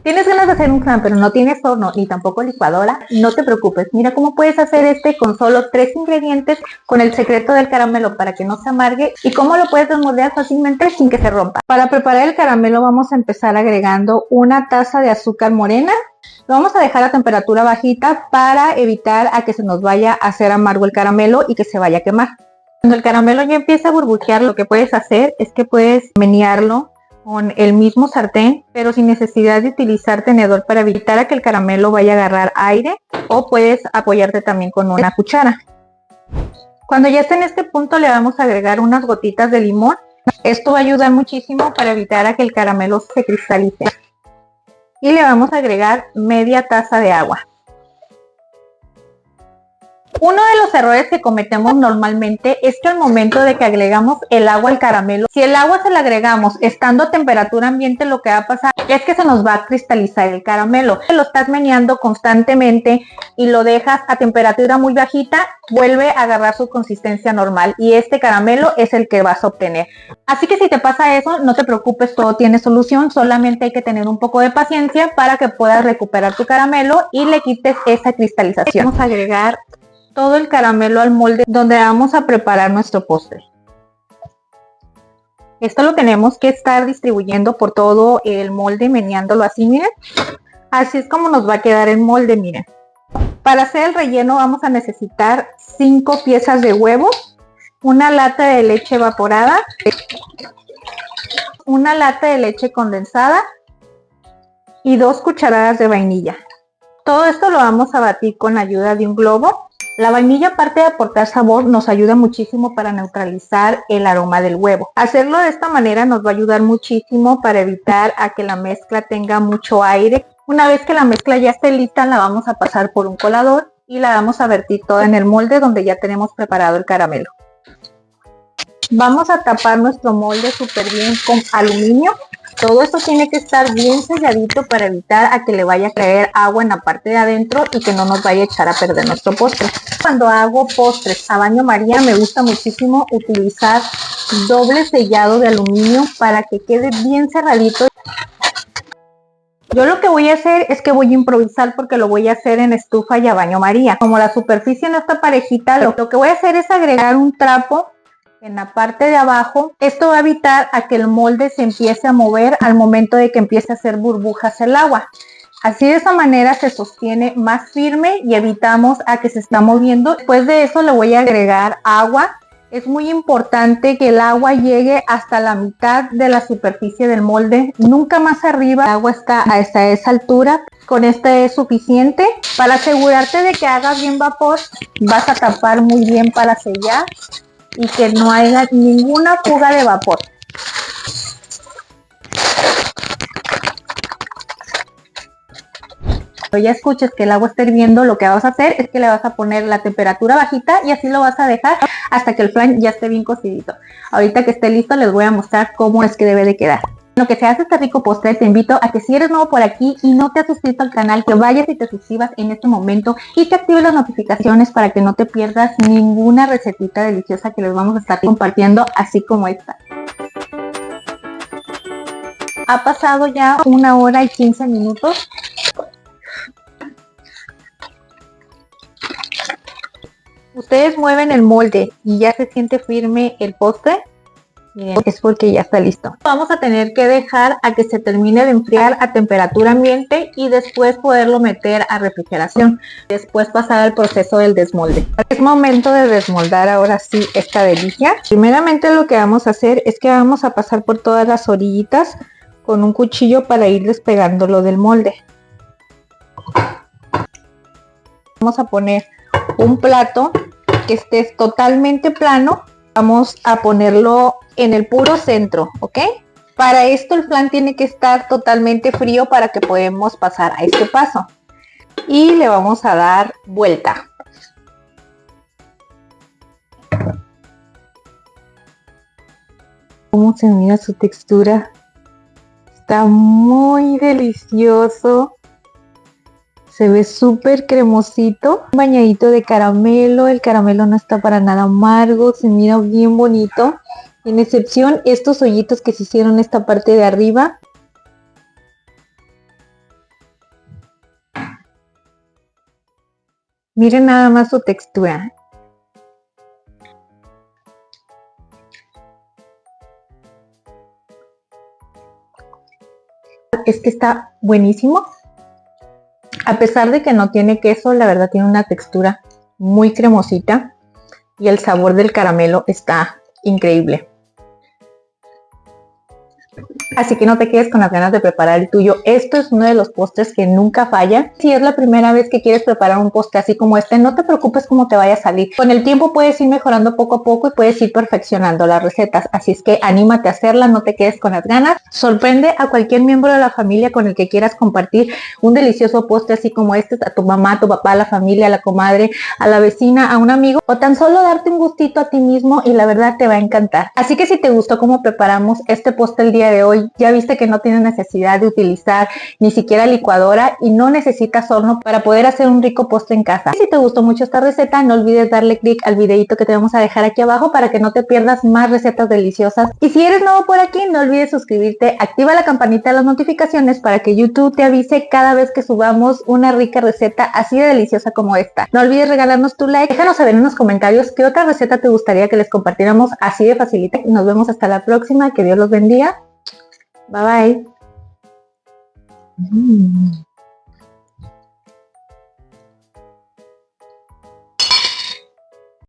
¿Tienes ganas de hacer un flan pero no tienes horno ni tampoco licuadora? No te preocupes, mira cómo puedes hacer este con solo 3 ingredientes, con el secreto del caramelo para que no se amargue y cómo lo puedes desmoldear fácilmente sin que se rompa. Para preparar el caramelo vamos a empezar agregando una taza de azúcar morena. Lo vamos a dejar a temperatura bajita para evitar a que se nos vaya a hacer amargo el caramelo y que se vaya a quemar. Cuando el caramelo ya empieza a burbujear, lo que puedes hacer es que puedes menearlo con el mismo sartén, pero sin necesidad de utilizar tenedor para evitar a que el caramelo vaya a agarrar aire, o puedes apoyarte también con una cuchara. Cuando ya esté en este punto le vamos a agregar unas gotitas de limón. Esto va a ayudar muchísimo para evitar a que el caramelo se cristalice. Y le vamos a agregar media taza de agua. Uno de los errores que cometemos normalmente es que al momento de que agregamos el agua al caramelo, si el agua se la agregamos estando a temperatura ambiente, lo que va a pasar es que se nos va a cristalizar el caramelo. Si lo estás meneando constantemente y lo dejas a temperatura muy bajita, vuelve a agarrar su consistencia normal y este caramelo es el que vas a obtener. Así que si te pasa eso, no te preocupes, todo tiene solución, solamente hay que tener un poco de paciencia para que puedas recuperar tu caramelo y le quites esa cristalización. Vamos a agregar todo el caramelo al molde donde vamos a preparar nuestro postre. Esto lo tenemos que estar distribuyendo por todo el molde, meneándolo así, miren. Así es como nos va a quedar el molde, miren. Para hacer el relleno vamos a necesitar 5 piezas de huevo, una lata de leche evaporada, una lata de leche condensada y 2 cucharadas de vainilla. Todo esto lo vamos a batir con la ayuda de un globo. La vainilla, aparte de aportar sabor, nos ayuda muchísimo para neutralizar el aroma del huevo. Hacerlo de esta manera nos va a ayudar muchísimo para evitar a que la mezcla tenga mucho aire. Una vez que la mezcla ya esté lista, la vamos a pasar por un colador y la vamos a vertir toda en el molde donde ya tenemos preparado el caramelo. Vamos a tapar nuestro molde súper bien con aluminio. Todo esto tiene que estar bien selladito para evitar a que le vaya a caer agua en la parte de adentro y que no nos vaya a echar a perder nuestro postre. Cuando hago postres a baño María me gusta muchísimo utilizar doble sellado de aluminio para que quede bien cerradito. Yo lo que voy a hacer es que voy a improvisar porque lo voy a hacer en estufa y a baño María. Como la superficie no está parejita, lo que voy a hacer es agregar un trapo en la parte de abajo. Esto va a evitar a que el molde se empiece a mover al momento de que empiece a hacer burbujas el agua. Así de esa manera se sostiene más firme y evitamos a que se está moviendo. Después de eso le voy a agregar agua. Es muy importante que el agua llegue hasta la mitad de la superficie del molde, nunca más arriba. El agua está hasta esa altura. Con esto es suficiente. Para asegurarte de que hagas bien vapor, vas a tapar muy bien para sellar y que no haya ninguna fuga de vapor. Cuando ya escuches que el agua está hirviendo, lo que vas a hacer es que le vas a poner la temperatura bajita y así lo vas a dejar hasta que el flan ya esté bien cocidito. Ahorita que esté listo les voy a mostrar cómo es que debe de quedar. Lo que se hace este rico postre, te invito a que si eres nuevo por aquí y no te has suscrito al canal, que vayas y te suscribas en este momento y que actives las notificaciones para que no te pierdas ninguna recetita deliciosa que les vamos a estar compartiendo, así como esta. Ha pasado ya 1 hora y 15 minutos. Ustedes mueven el molde y ya se siente firme el postre. Miren, es porque ya está listo. Vamos a tener que dejar a que se termine de enfriar a temperatura ambiente y después poderlo meter a refrigeración. Después pasar al proceso del desmolde. Es momento de desmoldar ahora sí esta delicia. Primeramente lo que vamos a hacer es que vamos a pasar por todas las orillitas con un cuchillo para ir despegándolo del molde. Vamos a poner un plato que esté totalmente plano. Vamos a ponerlo en el puro centro, ¿ok? Para esto el flan tiene que estar totalmente frío para que podamos pasar a este paso. Y le vamos a dar vuelta. ¿Cómo se mira su textura? Está muy delicioso. Se ve súper cremosito, un bañadito de caramelo. El caramelo no está para nada amargo, se mira bien bonito. En excepción estos hoyitos que se hicieron en esta parte de arriba. Miren nada más su textura. Es que está buenísimo. A pesar de que no tiene queso, la verdad tiene una textura muy cremosita y el sabor del caramelo está increíble. Así que no te quedes con las ganas de preparar el tuyo. Esto es uno de los postres que nunca falla. Si es la primera vez que quieres preparar un postre así como este, no te preocupes cómo te vaya a salir. Con el tiempo puedes ir mejorando poco a poco y puedes ir perfeccionando las recetas. Así es que anímate a hacerla, no te quedes con las ganas. Sorprende a cualquier miembro de la familia con el que quieras compartir un delicioso postre así como este, a tu mamá, a tu papá, a la familia, a la comadre, a la vecina, a un amigo, o tan solo darte un gustito a ti mismo y la verdad te va a encantar. Así que si te gustó cómo preparamos este postre el día de hoy, ya viste que no tienes necesidad de utilizar ni siquiera licuadora y no necesitas horno para poder hacer un rico postre en casa. Si te gustó mucho esta receta, no olvides darle clic al videito que te vamos a dejar aquí abajo para que no te pierdas más recetas deliciosas. Y si eres nuevo por aquí, no olvides suscribirte, activa la campanita de las notificaciones para que YouTube te avise cada vez que subamos una rica receta así de deliciosa como esta. No olvides regalarnos tu like, déjanos saber en los comentarios qué otra receta te gustaría que les compartiéramos así de facilita. Nos vemos hasta la próxima, que Dios los bendiga. Bye bye.